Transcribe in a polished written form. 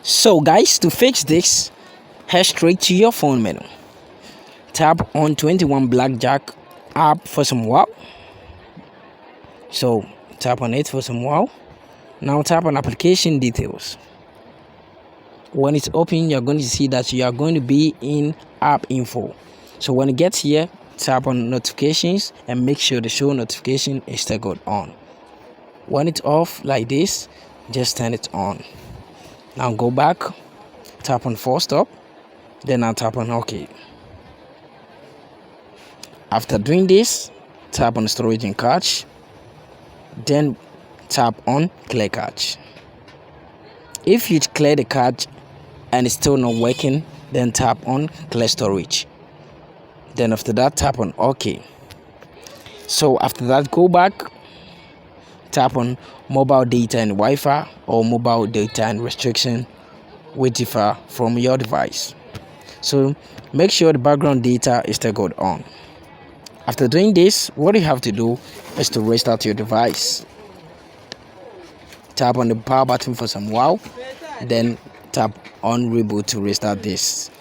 So guys, to fix this, head straight to your phone menu. Tap on 21 Blackjack app for some wow. So tap on it for some wow. Now tap on application details. When it's open, you're going to see that you are going to be in app info. So when it gets here, tap on notifications and make sure the show notification is toggled on. When it's off like this, just turn it on. Now go back, tap on force stop, then I'll tap on OK. After doing this, tap on storage and cache, then tap on clear cache. If you clear the cache and it's still not working, then tap on clear storage. Then after that, tap on OK. So after that, go back, tap on mobile data and Wi-Fi or mobile data and restriction will differ from your device. So make sure the background data is toggled on. After doing this, what you have to do is to restart your device. Tap on the power button for some while, then tap on reboot to restart this.